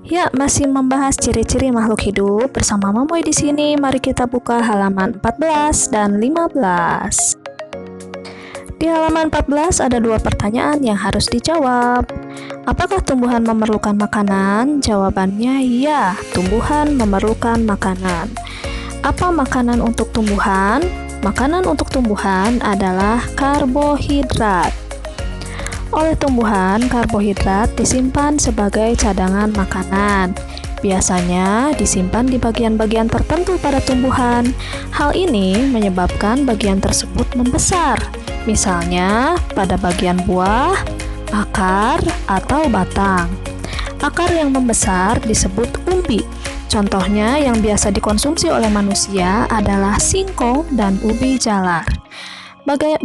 Ya, masih membahas ciri-ciri makhluk hidup bersama Mamoy di sini. Mari kita buka halaman 14 dan 15. Di halaman 14 ada dua pertanyaan yang harus dijawab. Apakah tumbuhan memerlukan makanan? Jawabannya ya, tumbuhan memerlukan makanan. Apa makanan untuk tumbuhan? Makanan untuk tumbuhan adalah karbohidrat. Oleh tumbuhan, karbohidrat disimpan sebagai cadangan makanan. Biasanya disimpan di bagian-bagian tertentu pada tumbuhan. Hal ini menyebabkan bagian tersebut membesar. Misalnya pada bagian buah, akar, atau batang. Akar yang membesar disebut umbi. Contohnya yang biasa dikonsumsi oleh manusia adalah singkong dan ubi jalar.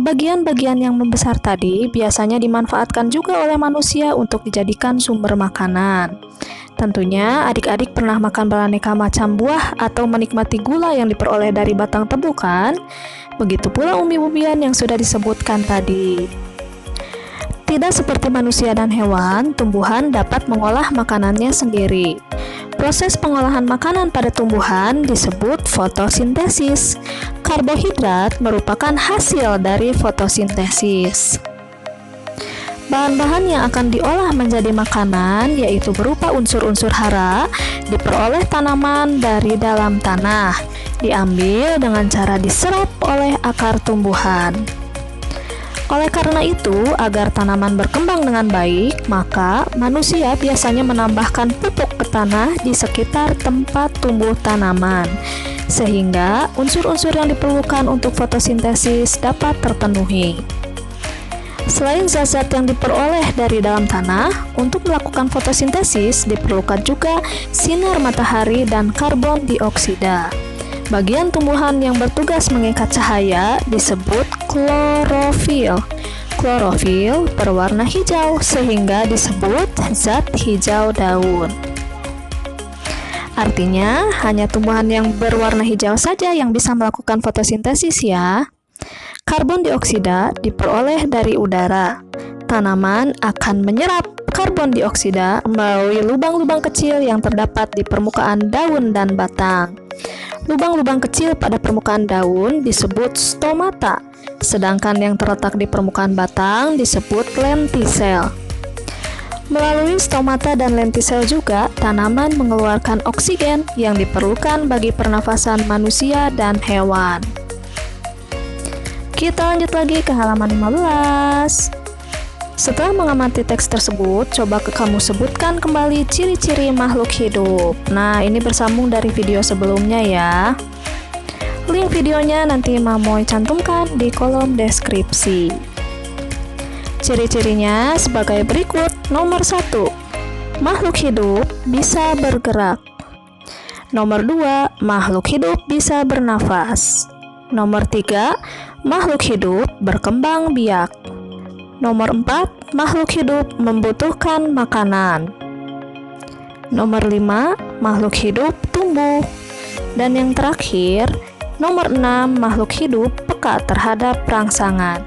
Bagian-bagian yang membesar tadi biasanya dimanfaatkan juga oleh manusia untuk dijadikan sumber makanan. Tentunya adik-adik pernah makan beraneka macam buah atau menikmati gula yang diperoleh dari batang tebu kan? Begitu pula umbi-umbian yang sudah disebutkan tadi. Tidak seperti manusia dan hewan, tumbuhan dapat mengolah makanannya sendiri. Proses pengolahan makanan pada tumbuhan disebut fotosintesis. Karbohidrat merupakan hasil dari fotosintesis. Bahan-bahan yang akan diolah menjadi makanan yaitu berupa unsur-unsur hara, diperoleh tanaman dari dalam tanah, diambil dengan cara diserap oleh akar tumbuhan. Oleh karena itu, agar tanaman berkembang dengan baik, maka manusia biasanya menambahkan pupuk ke tanah di sekitar tempat tumbuh tanaman, sehingga unsur-unsur yang diperlukan untuk fotosintesis dapat terpenuhi. Selain zat-zat yang diperoleh dari dalam tanah, untuk melakukan fotosintesis diperlukan juga sinar matahari dan karbon dioksida. Bagian tumbuhan yang bertugas mengikat cahaya disebut klorofil. Klorofil berwarna hijau sehingga disebut zat hijau daun. Artinya, hanya tumbuhan yang berwarna hijau saja yang bisa melakukan fotosintesis ya. Karbon dioksida diperoleh dari udara. Tanaman akan menyerap karbon dioksida melalui lubang-lubang kecil yang terdapat di permukaan daun dan batang. Lubang-lubang kecil pada permukaan daun disebut stomata, sedangkan yang terletak di permukaan batang disebut lentisel. Melalui stomata dan lentisel juga, tanaman mengeluarkan oksigen yang diperlukan bagi pernafasan manusia dan hewan. Kita lanjut lagi ke halaman 15. Setelah mengamati teks tersebut, coba kamu sebutkan kembali ciri-ciri makhluk hidup. Nah, ini bersambung dari video sebelumnya ya. Link videonya nanti Mamoy cantumkan di kolom deskripsi. Ciri-cirinya sebagai berikut. Nomor 1, makhluk hidup bisa bergerak. Nomor 2, makhluk hidup bisa bernafas. Nomor 3, makhluk hidup berkembang biak. Nomor 4, makhluk hidup membutuhkan makanan. Nomor 5, makhluk hidup tumbuh. Dan yang terakhir, nomor 6, makhluk hidup peka terhadap rangsangan.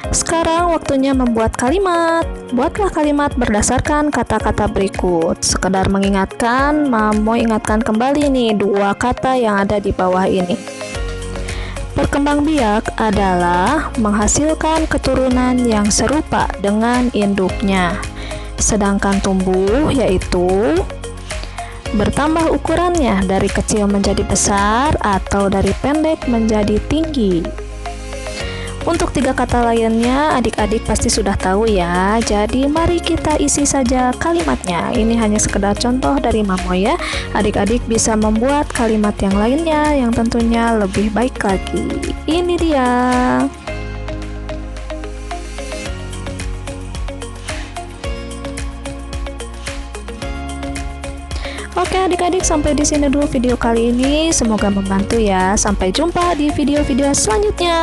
Sekarang waktunya membuat kalimat. Buatlah kalimat berdasarkan kata-kata berikut. Sekedar mengingatkan, Mamoy ingatkan kembali nih dua kata yang ada di bawah ini. Berkembang biak adalah menghasilkan keturunan yang serupa dengan induknya. Sedangkan tumbuh yaitu bertambah ukurannya dari kecil menjadi besar atau dari pendek menjadi tinggi. Untuk tiga kata lainnya adik-adik pasti sudah tahu ya. Jadi mari kita isi saja kalimatnya. Ini hanya sekedar contoh dari Mamoy ya. Adik-adik bisa membuat kalimat yang lainnya yang tentunya lebih baik lagi. Ini dia. Oke adik-adik, sampai di sini dulu video kali ini. Semoga membantu ya. Sampai jumpa di video-video selanjutnya.